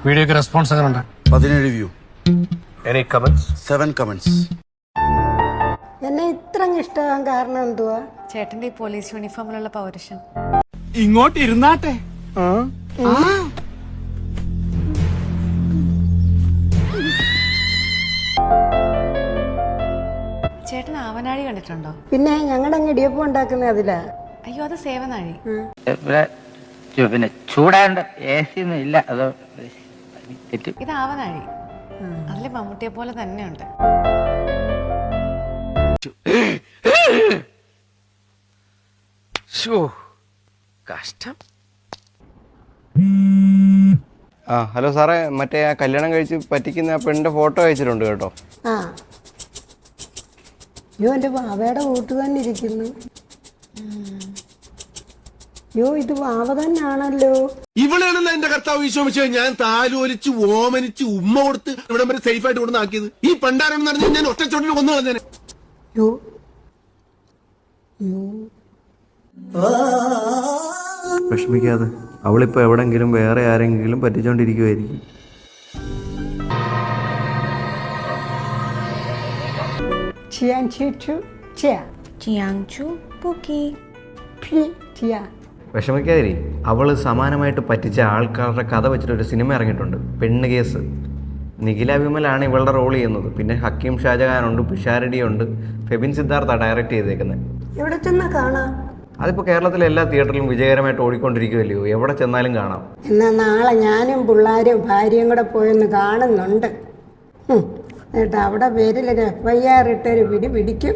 വീഡിയോക്ക് റെസ്പോൺസ് എങ്ങനെ ഉണ്ട്? 17 വ്യൂ. Any comments? 7 കമന്റ്സ്. എന്നെ ഇത്ര ഇഷ്ടമാകാൻ കാരണം എന്തുവാ? ചേട്ടന്റെ ഈ പോലീസ് യൂണിഫോമിലുള്ള പൗരുഷൻ. ഇങ്ങോട്ട് ഇരുന്നാട്ടെ. ചേട്ടൻ ആവനാഴി കണ്ടിട്ടുണ്ടോ? പിന്നെ ഞങ്ങളുടെ അങ്ങ് ഇടിയപ്പം ഉണ്ടാക്കുന്ന അതിലാ. അയ്യോ, അത് സേവനാഴി. പിന്നെ ചൂടാണ്ട് AC ഒന്നും ഇല്ല. അത് ഇത് ആവനാഴി. അതില് മമ്മൂട്ടിയെ പോലെ തന്നെയുണ്ട്. കഷ്ടം. ഹലോ സാറേ, മറ്റേ ആ കല്യാണം കഴിച്ച് പറ്റിക്കുന്ന ആ പെണ്ണിന്റെ ഫോട്ടോ അയച്ചിട്ടുണ്ട് കേട്ടോ. ആ അയ്യോ, എൻ്റെ വാവയുടെ കൂട്ട് തന്നെ ഇരിക്കുന്നു. അയ്യോ, ഇത് വാവ തന്നെയാണല്ലോ. ഇവളാണെന്ന് എന്റെ കർത്താവ് വിശ്വസിച്ച് ഞാൻ താലോലിച്ച് ഓമനിച്ച് ഉമ്മ കൊടുത്ത് ഇവിടെ വരെ സേഫ് ആയിട്ട് കൊണ്ടുവന്നാക്കിയത്. ഈ പണ്ടാരം നടന്ന് ഞാൻ ഒറ്റച്ചോട്ടിൽ കൊന്നു കളഞ്ഞേനെ. അയ്യോ അയ്യോ, വിഷമിക്കാതെ, അവളിപ്പോ എവിടെങ്കിലും വേറെ ആരെങ്കിലും പറ്റിച്ചോണ്ടിരിക്കുവായിരിക്കും. വിഷമിക്കാതിരി, അവള് സമാനമായിട്ട് പറ്റിച്ച ആൾക്കാരുടെ കഥ വെച്ചിട്ടൊരു സിനിമ ഇറങ്ങിയിട്ടുണ്ട്, പെണ്ണ് കേസ്. നിഖില വിമലാണ് ഇവളുടെ റോൾ ചെയ്യുന്നത്. പിന്നെ ഹക്കീം ഷാജഹാനുണ്ട്, പിഷാരടിയുണ്ട്, ഫെബിൻ സിദ്ധാർത്ഥ ഡയറക്റ്റ് ചെയ്തേക്കുന്നത്. എവിടെ ചെന്നാ കാണാം? അതിപ്പോൾ കേരളത്തിലെ എല്ലാ തിയേറ്ററിലും വിജയകരമായിട്ട് ഓടിക്കൊണ്ടിരിക്കുമല്ലയോ, എവിടെ ചെന്നാലും കാണാം. എന്നാ നാളെ ഞാനും പിള്ളേരും ഭാര്യയും കൂടെ പോയൊന്ന് കാണുന്നുണ്ട്. എന്നിട്ട് അവിടെ പേരിലൊരു FIR ഇട്ടൊരു പിടിക്കും.